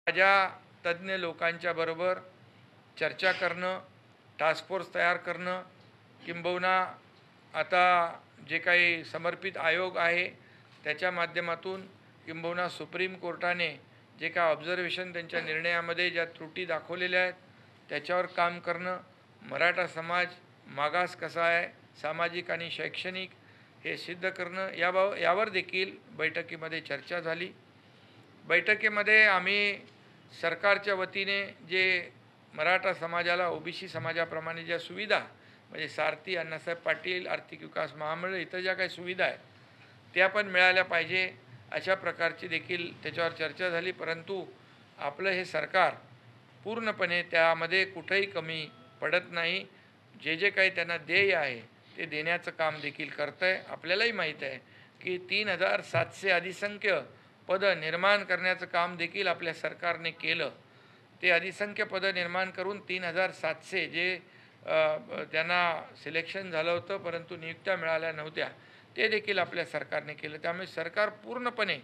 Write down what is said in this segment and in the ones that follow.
माझ्या तज्ज्ञ लोकांच्या बरोबर चर्चा करणं, टास्क फोर्स तयार करणं, किंबहुना आता जे काही समर्पित आयोग आहे त्याच्या माध्यमातून, किंबहुना सुप्रीम कोर्टाने जे काय ऑब्झर्वेशन त्यांच्या निर्णयामध्ये ज्या त्रुटी दाखवलेल्या आहेत त्याच्यावर काम करणं, मराठा समाज मागास कसा आहे सामाजिक आणि शैक्षणिक हे सिद्ध करणं, यावर देखील बैठकीमध्ये चर्चा झाली. बैठकीमध्ये आम्ही सरकारच्या वतीने जे मराठा समाजाला ओबीसी समाजाप्रमाणे ज्या सुविधा म्हणजे सारथी, अण्णासाहेब पाटील, आर्थिक विकास महामंडळ इतर ज्या काही सुविधा आहेत त्या पण मिळाल्या पाहिजे अशा प्रकारची देखील त्याच्यावर चर्चा झाली. परंतु आपलं हे सरकार पूर्णपणे त्यामध्ये कुठेही कमी पडत नाही. जे जे काही त्यांना ध्येय आहे ते देण्याचं काम देखील करत आहे. आपल्यालाही माहीत आहे की 3700 अधिसंख्य पदं निर्माण करण्याचं काम देखील आपल्या सरकारने केलं. ते अधिसंख्य पदं निर्माण करून 3700 जे त्यांना सिलेक्शन झालं होतं परंतु नियुक्त्या मिळाल्या नव्हत्या ते देखील आपल्या सरकारने केलं. त्यामुळे सरकार पूर्णपणे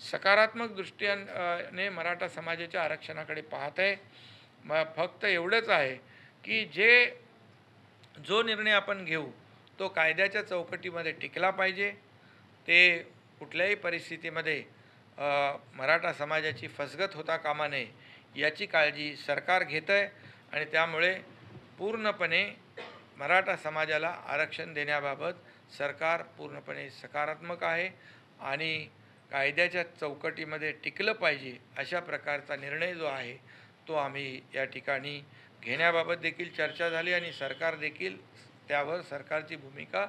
सकारात्मक दृष्टीने मराठा समाजाच्या आरक्षणाकडे पाहत आहे. फक्त एवढंच आहे की जो निर्णय आपण घेऊ तो कायद्याच्या चौकटीमध्ये टिकला पाहिजे. ते कुठल्याही परिस्थितीमध्ये मराठा समाजाची फसगत होता कामा नये याची काळजी सरकार घेत आहे आणि त्यामुळे पूर्णपणे मराठा समाजाला आरक्षण देण्याबाबत सरकार पूर्णपणे सकारात्मक आहे आणि कायद्याच्या चौकटीमध्ये टिकलं पाहिजे अशा प्रकारचा निर्णय जो आहे तो आम्ही या ठिकाणी घेण्याबाबत देखील चर्चा झाली आणि सरकार देखील त्यावर सरकारची भूमिका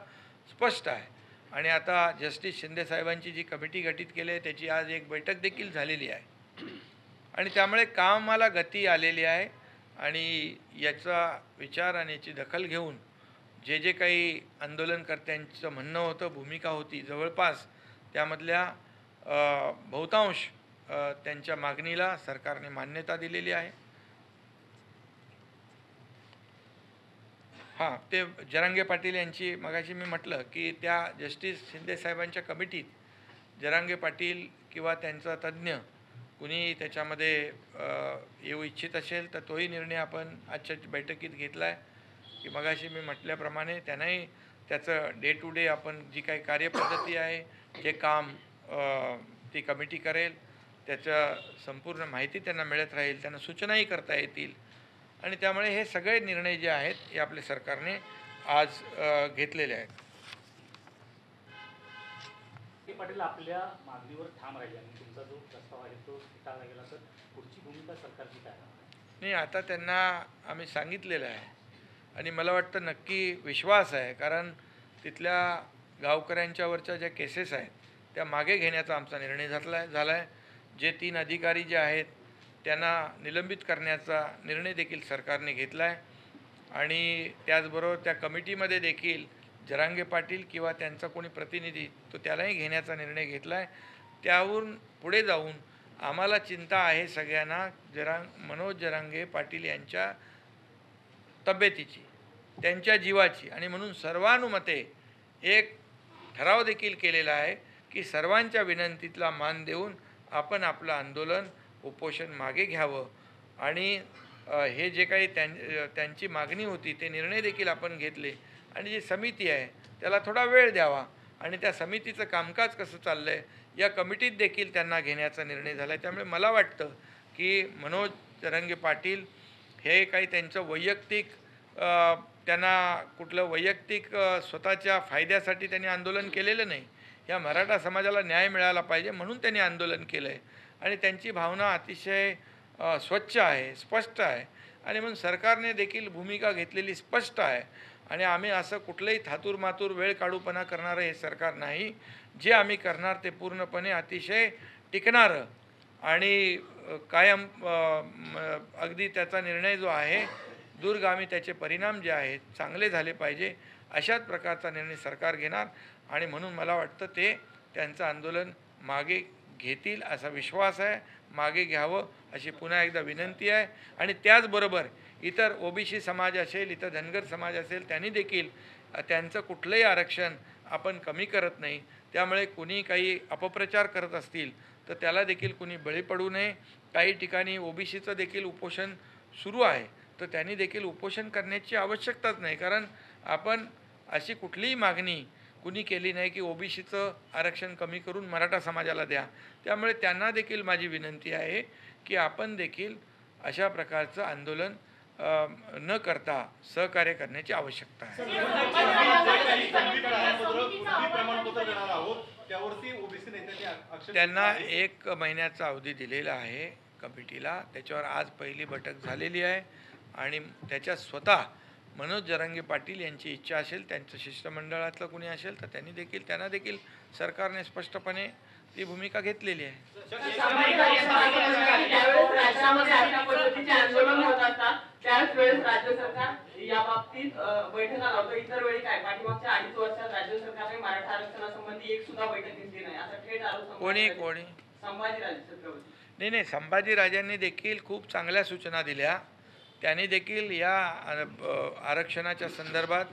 स्पष्ट आहे. आणि आता जस्टिस शिंदेसाहेबांची जी कमिटी गठीत केली आहे त्याची आज एक बैठक देखील झालेली आहे आणि त्यामुळे कामाला गती आलेली आहे. आणि याचा विचार आणि याची दखल घेऊन जे जे काही आंदोलनकर्त्यांचं म्हणणं होतं, भूमिका होती, जवळपास त्यामधल्या बहुतांश त्यांच्या मागणीला सरकारने मान्यता दिलेली आहे. हां, ते जरांगे पाटील यांची मगाशी मी म्हटलं की त्या जस्टिस शिंदेसाहेबांच्या कमिटीत जरांगे पाटील किंवा त्यांचा तज्ज्ञ कुणी त्याच्यामध्ये येऊ इच्छित असेल तर तोही निर्णय आपण आजच्या बैठकीत घेतला आहे की मगाशी मी म्हटल्याप्रमाणे त्यांनाही त्याचं डे टू डे आपण जी काही कार्यपद्धती आहे जे काम ती कमिटी करेल त्याच्या संपूर्ण माहिती त्यांना मिळत राहील, त्यांना सूचनाही करता येतील आणि त्यामुळे हे सगळे निर्णय जे आहेत हे आपल्या सरकारने आज घेतलेले आहेत. पाटील आपल्या मागणीवर ठाम राहिले आणि तुमचा जो प्रस्ताव आहे तो स्वीकारला गेला तर पुढची भूमिका सरकारची काय नाही, आता त्यांना आम्ही सांगितलेलं आहे आणि मला वाटतं नक्की विश्वास आहे कारण तिथल्या गावकऱ्यांच्यावरच्या ज्या केसेस आहेत त्या मागे घेण्याचा आमचा निर्णय झाला आहे. जे 3 अधिकारी जे आहेत त्यांना निलंबित करण्याचा निर्णय देखील सरकारने घेतला आहे आणि त्याचबरोबर त्या कमिटीमध्ये देखील जरांगे पाटील किंवा त्यांचा कोणी प्रतिनिधी तो त्यालाही घेण्याचा निर्णय घेतला आहे. त्यावरून पुढे जाऊन आम्हाला चिंता आहे सगळ्यांना मनोज जरांगे पाटील यांच्या तब्येतीची, त्यांच्या जीवाची आणि म्हणून सर्वानुमते एक ठराव देखील केलेला आहे की सर्वांच्या विनंतीला मान देऊन आपण आपलं आंदोलन उपोषण मागे घ्यावं आणि हे जे काही त्यांची मागणी होती ते निर्णय देखील आपण घेतले आणि जी समिती आहे त्याला थोडा वेळ द्यावा आणि त्या समितीचं कामकाज कसं चाललं आहे या कमिटीत देखील त्यांना घेण्याचा निर्णय झाला आहे. त्यामुळे मला वाटतं की मनोज जरांगे पाटील हे काही त्यांचं वैयक्तिक त्यांना कुठलं वैयक्तिक स्वतःच्या फायद्यासाठी त्यांनी आंदोलन केलेलं नाही. या मराठा समाजाला न्याय मिळाला पाहिजे म्हणून त्यांनी आंदोलन केलं आहे आणि त्यांची भावना अतिशय स्वच्छ आहे, स्पष्ट आहे आणि म्हणून सरकारने देखील भूमिका घेतलेली स्पष्ट आहे आणि आम्ही असं कुठलंही थातूरमातूर वेळ काढूपणा करणारं हे सरकार नाही. जे आम्ही करणार ते पूर्णपणे अतिशय टिकणारं आणि कायम अगदी त्याचा निर्णय जो आहे दूरगामी त्याचे परिणाम जे आहेत चांगले झाले पाहिजे अशाच प्रकारचा निर्णय सरकार घेणार आणि म्हणून मला वाटतं ते त्यांचं आंदोलन मागे घेतील असा विश्वास आहे. मागे घ्यावं अशी पुन्हा एकदा विनंती आहे आणि त्याचबरोबर इतर ओबीसी समाज असेल, इतर धनगर समाज असेल त्यांनी देखील त्यांचं कुठलंही आरक्षण आपण कमी करत नाही. त्यामुळे कोणी काही अपप्रचार करत असतील तर त्याला देखील कुणी बळी पडू नये. काही ठिकाणी ओबीसीचं देखील उपोषण सुरू आहे, तर त्यांनी देखील उपोषण करण्याची आवश्यकताच नाही, कारण आपण अशी कुठलीही मागणी कुणी केली नाही की ओबीसीचं आरक्षण कमी करून मराठा समाजाला द्या. त्यामुळे त्यांना देखील माझी विनंती आहे की आपण देखील अशा प्रकारचं आंदोलन न करता सहकार्य करण्याची आवश्यकता आहे. त्यांना 1 महिन्याचा अवधी दिलेला आहे कमिटीला. त्याच्यावर आज पहिली बैठक झालेली आहे आणि त्याच्यात स्वतः मनोज जरांगे पाटील यांची इच्छा असेल, त्यांचं शिष्टमंडळातलं कुणी असेल तर त्यांना देखील सरकारने स्पष्टपणे ती भूमिका घेतलेली आहे. त्यावेळेस राज्य सरकार या बाबतीत बैठका लावतं. इतर वेळी काय पाठीमागच्या 2.5 वर्षात राज्य सरकारने मराठा आरक्षणासंबंधी एक सुद्धा बैठक घेतली नाही, असा थेट आरोप कोणी संभाजीराजे छत्रपती. नाही, संभाजीराजांनी देखील खूप चांगल्या सूचना दिल्या. त्यांनी देखील या आरक्षणाच्या संदर्भात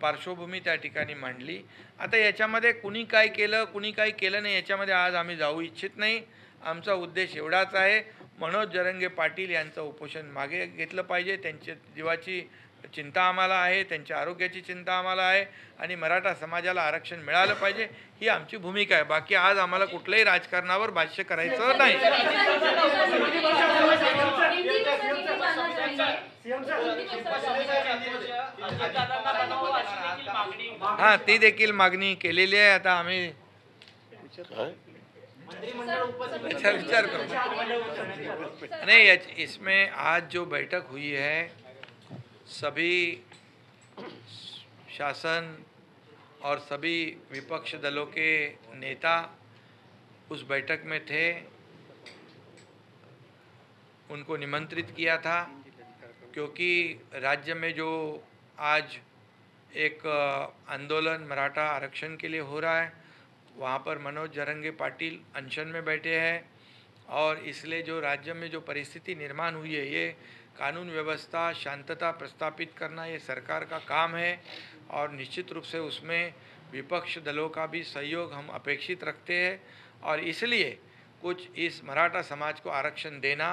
पार्श्वभूमी त्या ठिकाणी मांडली. आता याच्यामध्ये कुणी काय केलं कुणी काय केलं नाही याच्यामध्ये आज आम्ही जाऊ इच्छित नाही. आमचा उद्देश एवढाच आहे, मनोज जरांगे पाटील यांचं उपोषण मागे घेतलं पाहिजे. त्यांच्या जीवाची चिंता आम्हाला आहे, त्यांच्या आरोग्याची चिंता आम्हाला आहे आणि मराठा समाजाला आरक्षण मिळालं पाहिजे ही आमची भूमिका आहे. बाकी आज आम्हाला कुठल्याही राजकारणावर भाष्य करायचं नाही. हां, ती देखील मागणी केलेली आहे. आता आम्ही विचार करो नहीं, इसमें आज जो बैठक हुई है सभी शासन और सभी विपक्ष दलों के नेता उस बैठक में थे, उनको निमंत्रित किया था क्योंकि राज्य में जो आज एक आंदोलन मराठा आरक्षण के लिए हो रहा है वहाँ पर मनोज जरांगे पाटिल अनशन में बैठे हैं और इसलिए जो राज्य में जो परिस्थिति निर्माण हुई है ये कानून व्यवस्था शांतता प्रस्थापित करना ये सरकार का काम है और निश्चित रूप से उसमें विपक्ष दलों का भी सहयोग हम अपेक्षित रखते हैं और इसलिए कुछ इस मराठा समाज को आरक्षण देना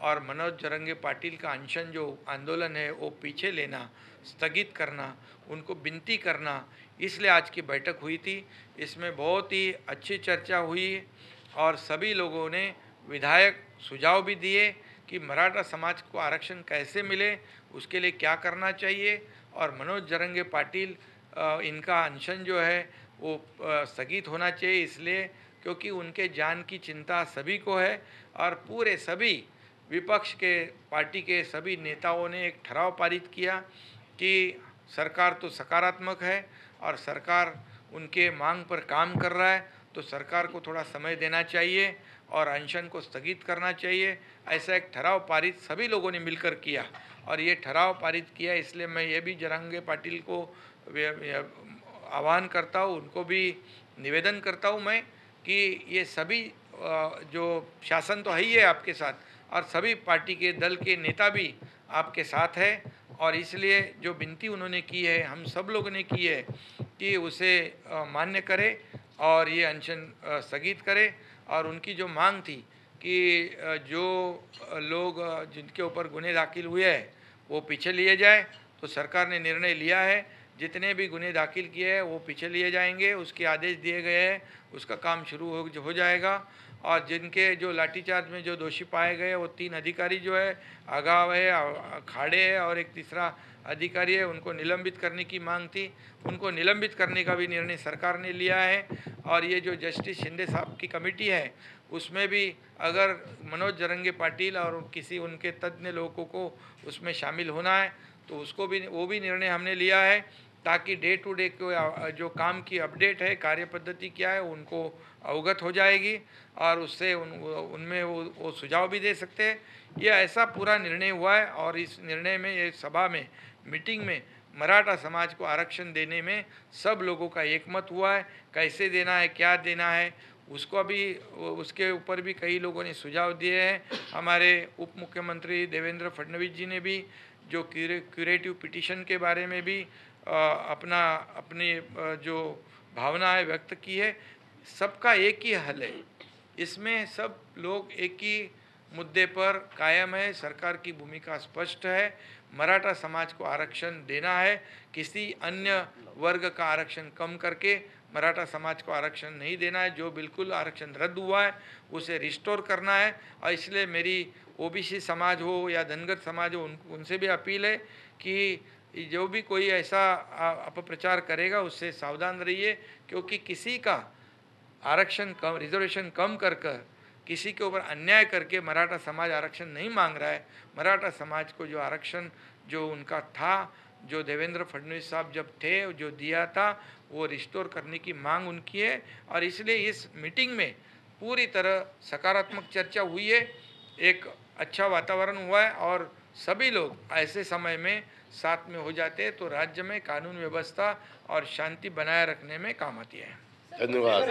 और मनोज जरांगे पाटिल का अनशन जो आंदोलन है वो पीछे लेना, स्थगित करना, उनको विनती करना, इसलिए आज की बैठक हुई थी। इसमें बहुत ही अच्छी चर्चा हुई और सभी लोगों ने विधायक सुझाव भी दिए कि मराठा समाज को आरक्षण कैसे मिले, उसके लिए क्या करना चाहिए और मनोज जरांगे पाटिल इनका अनशन जो है वो स्थगित होना चाहिए, इसलिए क्योंकि उनके जान की चिंता सभी को है और पूरे सभी विपक्ष के पार्टी के सभी नेताओं ने एक ठराव पारित किया कि सरकार तो सकारात्मक है और सरकार उनके मांग पर काम कर रहा है, तो सरकार को थोड़ा समय देना चाहिए और अनशन को स्थगित करना चाहिए। ऐसा एक ठराव पारित सभी लोगों ने मिलकर किया और ये ठराव पारित किया, इसलिए मैं ये भी जरांगे पाटिल को आह्वान करता हूँ, उनको भी निवेदन करता हूँ मैं कि ये सभी जो शासन तो है ही है आपके साथ और सभी पार्टी के दल के नेता भी आपके साथ है और इसलिए जो विनती उन्होंने की है हम सब लोगों ने की है कि उसे मान्य करे और ये अनशन स्थगित करे और उनकी जो मांग थी कि जो लोग जिनके ऊपर गुने दाखिल हुए हैं वो पीछे लिए जाए, तो सरकार ने निर्णय लिया है जितने भी गुने दाखिल किए हैं वो पीछे लिए जाएंगे, उसके आदेश दिए गए हैं, उसका काम शुरू हो जाएगा और जिनके जो लाठीचार्ज में जो दोषी पाए गए वो 3 अधिकारी जो है आगाव है, खाड़े है और एक तीसरा अधिकारी है, उनको निलंबित करने की मांग थी, उनको निलंबित करने का भी निर्णय सरकार ने लिया है। और ये जो जस्टिस शिंदे साहब की कमेटी है उसमें भी अगर मनोज जरांगे पाटिल और किसी उनके तज्ञ लोगों को उसमें शामिल होना है तो उसको भी वो भी निर्णय हमने लिया है ताकि डे टू डे जो काम की अपडेट है, कार्य पद्धति क्या है उनको अवगत हो जाएगी और उससे उनमें वो सुझाव भी दे सकते हैं। ये ऐसा पूरा निर्णय हुआ है और इस निर्णय में ये सभा में मीटिंग में मराठा समाज को आरक्षण देने में सब लोगों का एकमत हुआ है। कैसे देना है, क्या देना है, उसको भी उसके ऊपर भी कई लोगों ने सुझाव दिए हैं। हमारे उप मुख्यमंत्री देवेंद्र फडणवीस जी ने भी जो क्यूरेटिव पिटीशन के बारे में भी अपनी जो भावना है व्यक्त की है। सबका एक ही हल है, इसमें सब लोग एक ही मुद्दे पर कायम है। सरकार की भूमिका स्पष्ट है, मराठा समाज को आरक्षण देना है, किसी अन्य वर्ग का आरक्षण कम करके मराठा समाज को आरक्षण नहीं देना है। जो बिल्कुल आरक्षण रद्द हुआ है उसे रिस्टोर करना है। और इसलिए मेरी ओबीसी समाज हो या धनगर समाज हो, उनसे भी अपील है कि जो भी कोई ऐसा अपप्रचार करेगा उससे सावधान रहिए, क्योंकि किसी का आरक्षण कम, रिजर्वेशन कम कर किसी के ऊपर अन्याय करके मराठा समाज आरक्षण नहीं मांग रहा है। मराठा समाज को जो आरक्षण जो उनका था, जो देवेंद्र फडणवीस साहब जब थे जो दिया था, वो रिस्टोर करने की मांग उनकी है। और इसलिए इस मीटिंग में पूरी तरह सकारात्मक चर्चा हुई है, एक अच्छा वातावरण हुआ है और सभी लोग ऐसे समय में साथ में हो जाते हैं तो राज्य में कानून व्यवस्था और शांति बनाए रखने में काम आती है। धन्यवाद।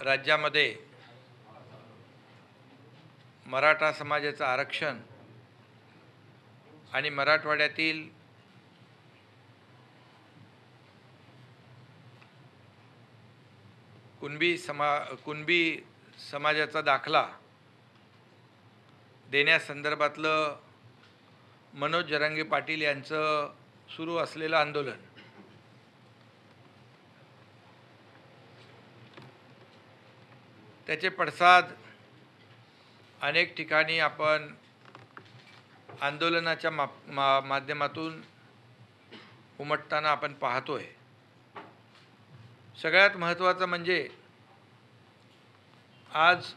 राज्यामध्ये मराठा समाजाचं आरक्षण आणि मराठवाड्यातील कुणबी समाजाचा दाखला देण्यासंदर्भातलं मनोज जरांगे पाटील यांचं सुरू असलेलं आंदोलन त्याचे पडसाद अनेक ठिकाणी आपण आंदोलनाच्या माध्यमातून उमटताना आपण पाहतोय। सगळ्यात महत्त्वाचं म्हणजे आज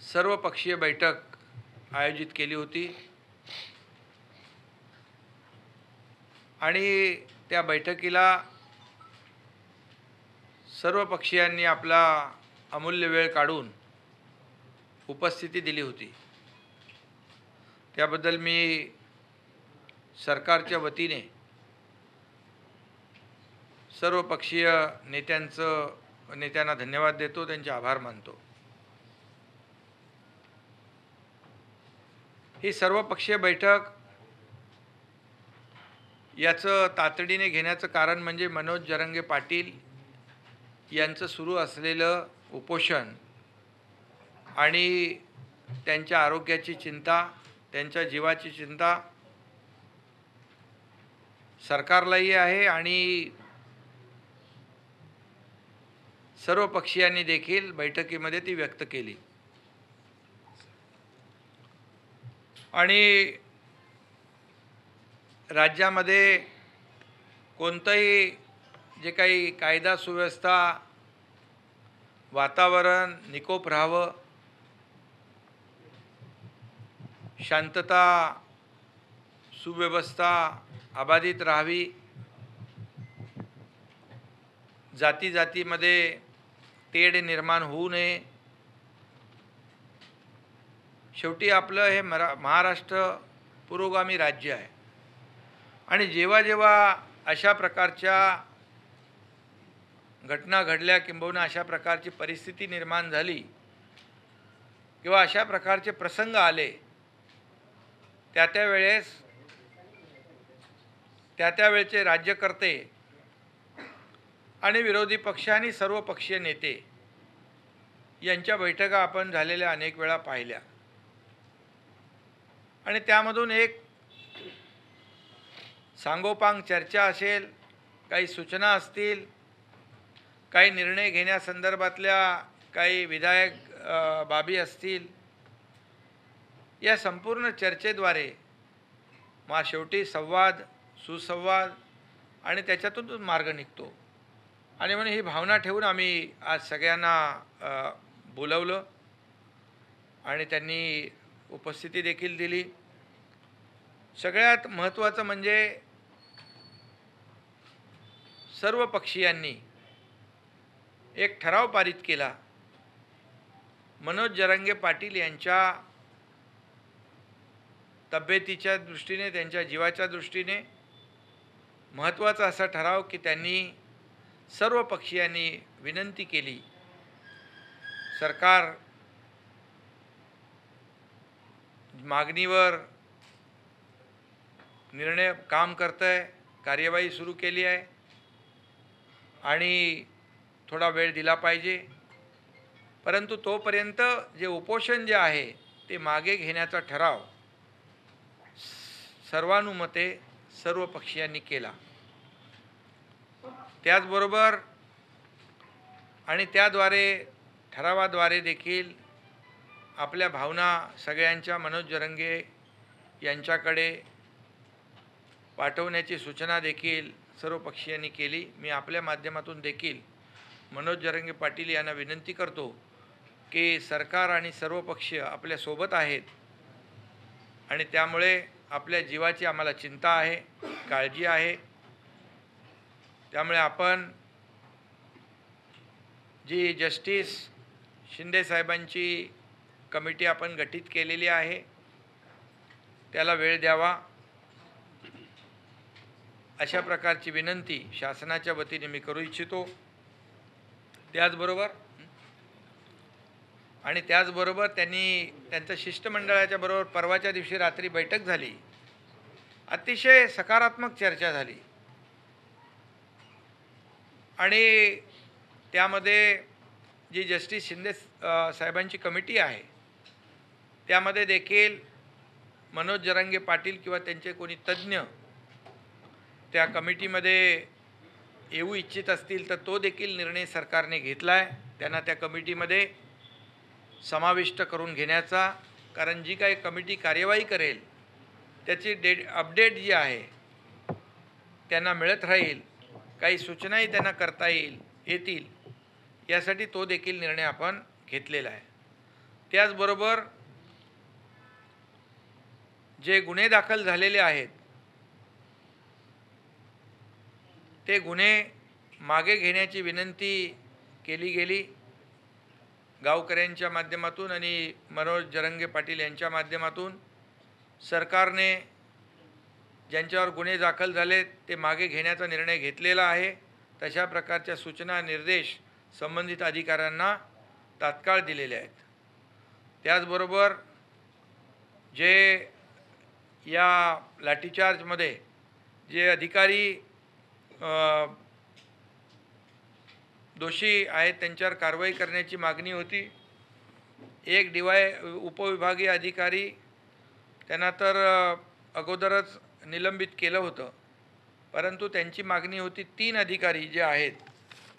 सर्वपक्षीय बैठक आयोजित केली होती आणि त्या बैठकीला सर्व पक्षीयांनी आपला अमूल्य वेळ काढून उपस्थिती दिली होती। त्याबद्दल मी सरकारच्या वतीने सर्व पक्षीय नेत्यांना धन्यवाद देतो, त्यांचे आभार मानतो। ही सर्वपक्षीय बैठक याचं तातडीने घेण्याचं कारण म्हणजे मनोज जरांगे पाटील यांचं सुरू असलेलं उपोषण आणि त्यांच्या आरोग्याची चिंता, त्यांच्या जीवाची चिंता सरकारलाही आहे आणि सर्व पक्षीयांनी देखील बैठकीमध्ये ती व्यक्त केली। आणि राज्यामध्ये कोणतंही जे काही कायदा सुव्यवस्था वातावरण निकोप राहावं, शांतता सुव्यवस्था अबाधित राहावी, जाती जातीमध्ये तेढ निर्माण होऊ नये। शेवटी आपलं हे महाराष्ट्र पुरोगामी राज्य आहे आणि जेव्हा जेव्हा अशा प्रकारच्या घटना घडल्या किंबहुना अशा प्रकारची परिस्थिती निर्माण झाली किंवा अशा प्रकारचे प्रसंग आले, त्यावेळचे राज्यकर्ते आणि विरोधी पक्ष आणि सर्व पक्षीय नेते यांच्या बैठका आपण झालेल्या अनेक वेळा पाहिल्या आणि त्यामधून एक सांगोपांग चर्चा असेल, काही सूचना असतील, काही निर्णय घेण्यासंदर्भातल्या काही विधायक बाबी असतील, या संपूर्ण चर्चेद्वारे मग शेवटी संवाद, सुसंवाद आणि त्याच्यातून मार्ग निघतो। आणि म्हणून ही भावना ठेवून आम्ही आज सगळ्यांना बोलवलं आणि त्यांनी उपस्थिती देखील दिली। सगळ्यात महत्त्वाचं म्हणजे सर्व पक्षीयांनी एक ठराव पारित केला, मनोज जरांगे पाटील यांच्या तब्येतीच्या दृष्टीने, त्यांच्या जीवाच्या दृष्टीने महत्त्वाचा असा ठराव की त्यांनी सर्व पक्षीयांनी विनंती केली, सरकार मागणीवर काम करतंय, कार्यवाही सुरू केली आहे आणि थोडा वेळ दिला पाहिजे. परंतु तोपर्यंत जे उपोषण जे आहे ते मागे घेण्याचा ठराव सर्वानुमते सर्व पक्षीयांनी केला. त्याचबरोबर आणि त्याद्वारे ठरावाद्वारे देखील आपल्या भावना सगळ्यांच्या मनोज जरंगे यांच्याकडे पाठवण्याची सूचना देखील सर्व पक्षीयांनी केली. मी आपल्या माध्यमातून देखील मनोज जरंगे पाटील यांना विनंती करतो की सरकार आणि सर्व पक्ष आपल्यासोबत आहेत आणि त्यामुळे आपल्या जीवाची आम्हाला चिंता आहे, काळजी आहे. त्यामुळे आपण जी जस्टिस शिंदे साहेबांची कमिटी आपण गठीत केलेली आहे त्याला वेळ द्यावा अशा प्रकारची विनंती शासनाच्या वतीने मी करू इच्छितो. त्याचबरोबर त्यांनी त्यांच्या शिष्टमंडळाच्या बरोबर परवाच्या दिवशी रात्री बैठक झाली. अतिशय सकारात्मक चर्चा झाली आणि त्यामध्ये जी जस्टिस शिंदे साहेबांची कमिटी आहे त्यामध्ये देखील मनोज जरांगे पाटील किंवा त्यांचे कोणी तज्ज्ञ त्या कमिटीमध्ये येऊ इच्छित असतील तर तो देखील निर्णय सरकारने घेतला आहे. त्यांना त्या कमिटीमध्ये समाविष्ट करून घेण्याचा, कारण जी काही कमिटी कार्यवाही करेल त्याची अपडेट जी आहे त्यांना मिळत राहील, काही सूचनाही त्यांना करता येतील यासाठी तो देखील निर्णय आपण घेतलेला आहे. त्याचबरोबर जे गुन्हे दाखल झालेले आहेत ते गुन्हे मागे घेण्याची विनंती केली गेली गावकऱ्यांच्या माध्यमातून आणि मनोज जरंगे पाटील यांच्या माध्यमातून. सरकारने ज्यांच्यावर गुन्हे दाखल झाले ते मागे घेण्याचा निर्णय घेतलेला आहे. तशा प्रकारच्या सूचना निर्देश संबंधित अधिकाऱ्यांना तात्काळ दिलेले आहेत. त्याचबरोबर जे या लाठीचार्जमध्ये जे अधिकारी दोषी आहेत त्यांच्यावर कारवाई करण्याची मागणी होती. एक उपविभागीय अधिकारी त्यांना तर अगोदरच निलंबित केलं होतं, परंतु त्यांची मागणी होती 3 अधिकारी जे आहेत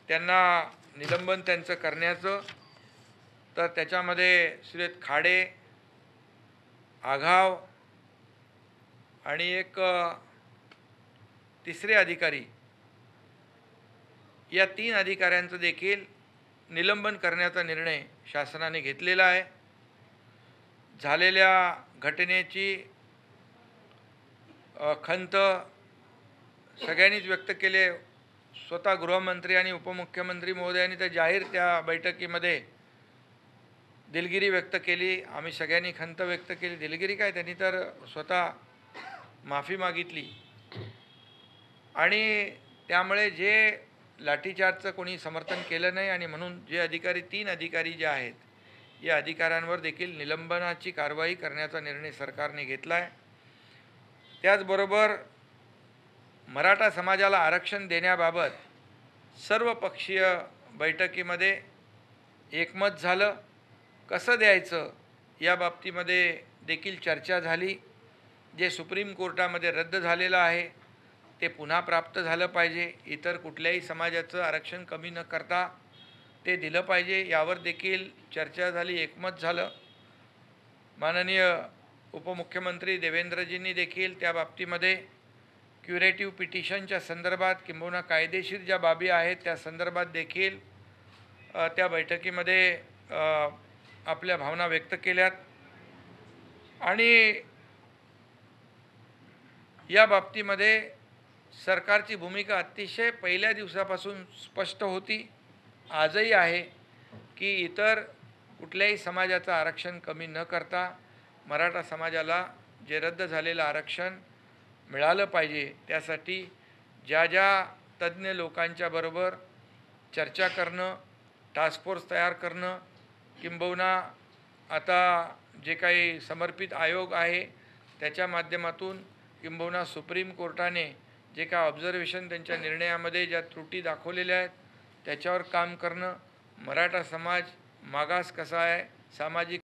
त्यांना निलंबन त्यांचं करण्याचं. तर त्याच्यामध्ये श्रीयुत खाडे, आघाव आणि एक तिसरे अधिकारी, या 3 अधिकाऱ्यांचं देखील निलंबन करण्याचा निर्णय शासनाने घेतलेला आहे. झालेल्या घटनेची खंत सगळ्यांनीच व्यक्त केले. स्वतः गृहमंत्री आणि उपमुख्यमंत्री महोदयांनी तर जाहीर त्या बैठकीमध्ये दिलगिरी व्यक्त केली. आम्ही सगळ्यांनी खंत व्यक्त केली. दिलगिरी काय, त्यांनी तर स्वतः माफी मागितली. आणि त्यामुळे जे लाठीचार्जचं कोणी समर्थन केलं नाही आणि म्हणून जे अधिकारी 3 अधिकारी जे आहेत या अधिकाऱ्यांवर देखील निलंबनाची कारवाई करण्याचा निर्णय सरकारने घेतला आहे. त्याचबरोबर मराठा समाजाला आरक्षण देण्याबाबत सर्व पक्षीय बैठकीमध्ये एकमत झालं. कसं द्यायचं या बाबतीमध्ये देखील चर्चा झाली. जे सुप्रीम कोर्टामध्ये रद्द झालेलं आहे ते पुन्हा प्राप्त झालं पाहिजे. इतर कुठल्याही समाजाचं आरक्षण कमी न करता ते दिलं पाहिजे यावर देखील चर्चा झाली, एकमत झालं. माननीय उपमुख्यमंत्री देवेंद्रजींनी देखील त्या बाबतीमध्ये क्युरेटिव्ह पिटिशनच्या संदर्भात किंबहुना कायदेशीर ज्या बाबी आहेत त्या संदर्भात देखील त्या बैठकीमध्ये आपल्या भावना व्यक्त केल्यात. आणि या बाबतीमध्ये सरकारची भूमिका अतिशय पहिल्या दिवसापासून स्पष्ट होती, आजही आहे, की इतर कुठल्याही समाजाचं आरक्षण कमी न करता मराठा समाजाला जे रद्द झालेलं आरक्षण मिळालं पाहिजे. त्यासाठी ज्या ज्या तज्ज्ञ लोकांच्या बरोबर चर्चा करणं, टास्क फोर्स तयार करणं, किंबहुना आता जे काही समर्पित आयोग आहे त्याच्या माध्यमातून, किंबहुना सुप्रीम कोर्टाने जे काय ऑब्झर्वेशन त्यांच्या निर्णयामध्ये ज्या त्रुटी दाखवलेल्या आहेत त्याच्यावर काम करणं, मराठा समाज मागास कसा आहे, सामाजिक